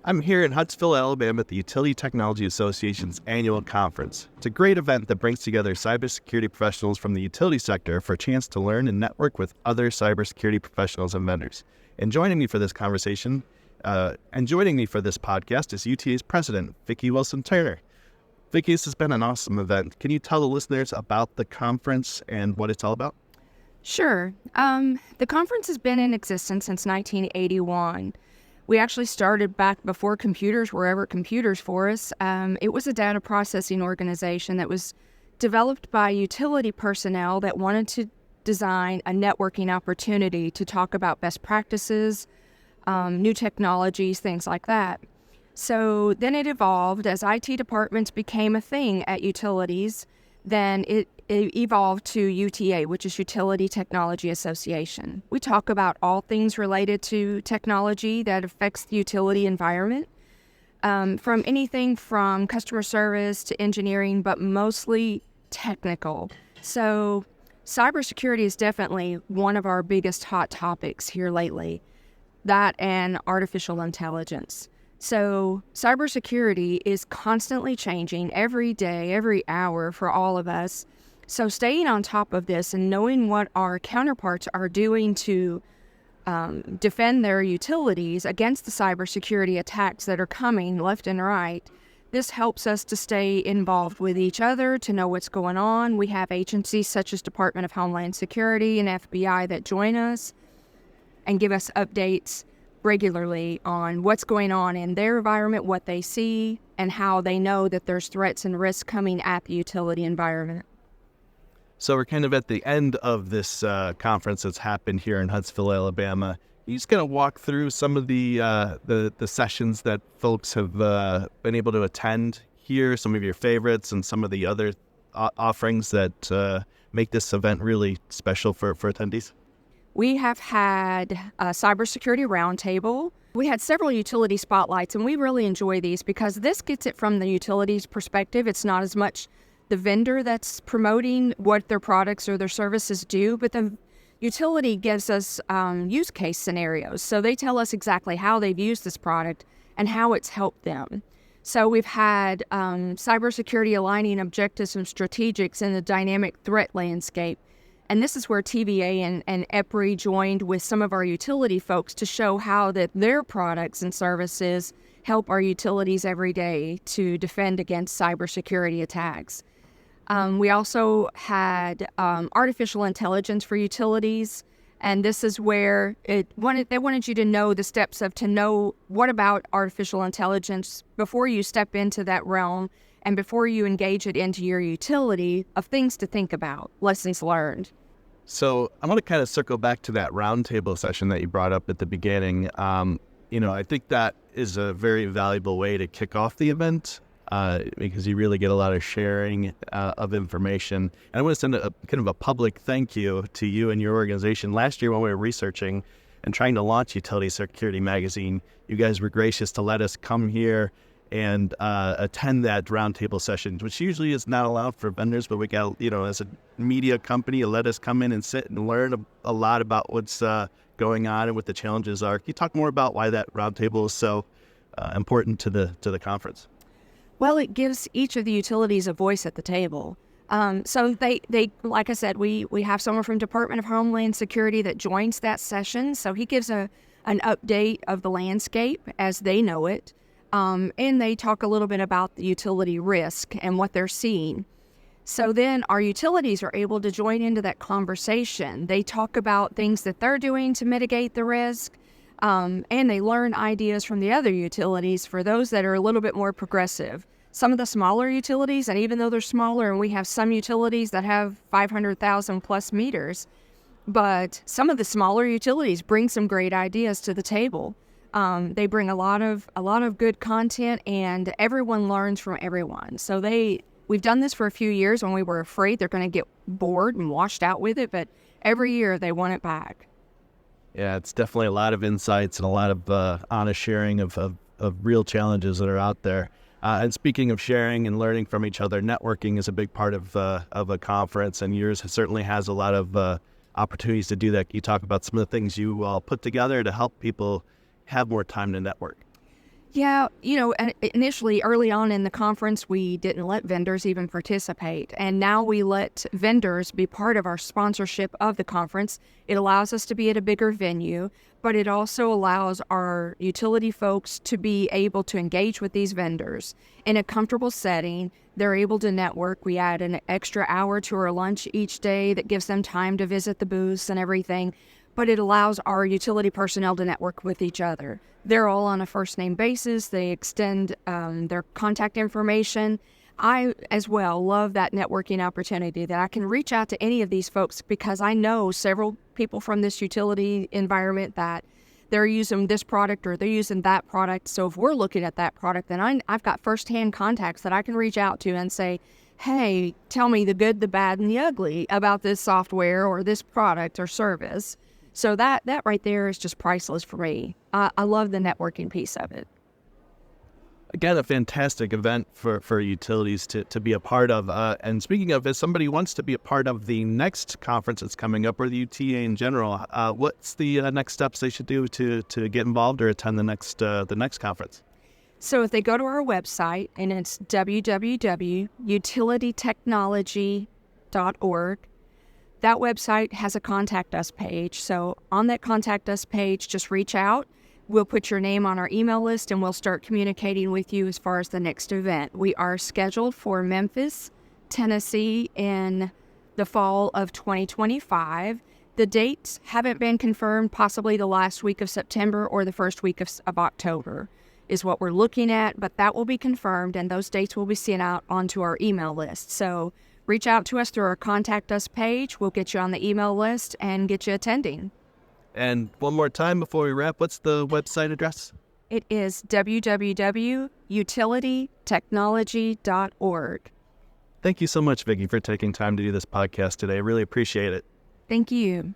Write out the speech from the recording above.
I'm here in Huntsville, Alabama at the Utility Technology Association's annual conference. It's a great event that brings together cybersecurity professionals from the utility sector for a chance to learn and network with other cybersecurity professionals and vendors. And joining me for this conversation, joining me for this podcast is UTA's president, Vicky Wilson-Turner. Vicky, this has been an awesome event. Can you tell the listeners about the conference and what it's all about? Sure. The conference has been in existence since 1981. We actually started back before computers were ever computers for us. It was a data processing organization that was developed by utility personnel that wanted to design a networking opportunity to talk about best practices, new technologies, things like that. So then it evolved as IT departments became a thing at utilities. Then it evolved to UTA, which is Utility Technology Association. We talk about all things related to technology that affects the utility environment, from anything from customer service to engineering, but mostly technical. So cybersecurity is definitely one of our biggest hot topics here lately, that and artificial intelligence. So cybersecurity is constantly changing every day, every hour for all of us. So staying on top of this and knowing what our counterparts are doing to defend their utilities against the cybersecurity attacks that are coming left and right, this helps us to stay involved with each other, to know what's going on. We have agencies such as Department of Homeland Security and FBI that join us and give us updates regularly on what's going on in their environment, what they see, and how they know that there's threats and risks coming at the utility environment. So we're kind of at the end of this conference that's happened here in Huntsville, Alabama. You're just going to walk through some of the sessions that folks have been able to attend here, some of your favorites, and some of the other offerings that make this event really special for attendees. We have had a cybersecurity roundtable. We had several utility spotlights, and we really enjoy these because this gets it from the utility's perspective. It's not as much the vendor that's promoting what their products or their services do, but the utility gives us use case scenarios. So they tell us exactly how they've used this product and how it's helped them. So we've had cybersecurity aligning objectives and strategics in the dynamic threat landscape. And this is where TVA and EPRI joined with some of our utility folks to show how that their products and services help our utilities every day to defend against cybersecurity attacks. We also had artificial intelligence for utilities, and this is where they wanted you to know the steps to know what about artificial intelligence before you step into that realm and before you engage it into your utility, of things to think about, lessons learned. So I want to kind of circle back to that roundtable session that you brought up at the beginning. I think that is a very valuable way to kick off the event because you really get a lot of sharing of information. And I want to send a kind of a public thank you to you and your organization. Last year when we were researching and trying to launch Utility Security Magazine, you guys were gracious to let us come here and attend that roundtable session, which usually is not allowed for vendors, but we got, as a media company, you let us come in and sit and learn a lot about what's going on and what the challenges are. Can you talk more about why that roundtable is so important to the conference? Well, it gives each of the utilities a voice at the table. So they like I said, we have someone from Department of Homeland Security that joins that session. So he gives an update of the landscape as they know it. And they talk a little bit about the utility risk and what they're seeing. So then our utilities are able to join into that conversation. They talk about things that they're doing to mitigate the risk, and they learn ideas from the other utilities for those that are a little bit more progressive. Some of the smaller utilities, and even though they're smaller, and we have some utilities that have 500,000 plus meters, but some of the smaller utilities bring some great ideas to the table. They bring a lot of good content, and everyone learns from everyone. So we've done this for a few years when we were afraid they're going to get bored and washed out with it, but every year they want it back. Yeah, it's definitely a lot of insights and a lot of honest sharing of real challenges that are out there. And speaking of sharing and learning from each other, networking is a big part of a conference, and yours certainly has a lot of opportunities to do that. Can you talk about some of the things you all put together to help people have more time to network? Yeah, initially, early on in the conference, we didn't let vendors even participate. And now we let vendors be part of our sponsorship of the conference. It allows us to be at a bigger venue, but it also allows our utility folks to be able to engage with these vendors in a comfortable setting. They're able to network. We add an extra hour to our lunch each day that gives them time to visit the booths and everything. But it allows our utility personnel to network with each other. They're all on a first-name basis. They extend their contact information. I, as well, love that networking opportunity that I can reach out to any of these folks because I know several people from this utility environment that they're using this product or they're using that product. So if we're looking at that product, then I've got first-hand contacts that I can reach out to and say, hey, tell me the good, the bad, and the ugly about this software or this product or service. So that right there is just priceless for me. I love the networking piece of it. Again, a fantastic event for utilities to be a part of. And speaking of, if somebody wants to be a part of the next conference that's coming up, or the UTA in general, what's the next steps they should do to get involved or attend the next conference? So if they go to our website, and it's www.utilitytechnology.org, that website has a Contact Us page. So on that Contact Us page, just reach out. We'll put your name on our email list, and we'll start communicating with you as far as the next event. We are scheduled for Memphis, Tennessee in the fall of 2025. The dates haven't been confirmed, possibly the last week of September or the first week of October is what we're looking at, but that will be confirmed, and those dates will be sent out onto our email list. So reach out to us through our Contact Us page. We'll get you on the email list and get you attending. And one more time before we wrap, what's the website address? It is www.utilitytechnology.org. Thank you so much, Vicky, for taking time to do this podcast today. I really appreciate it. Thank you.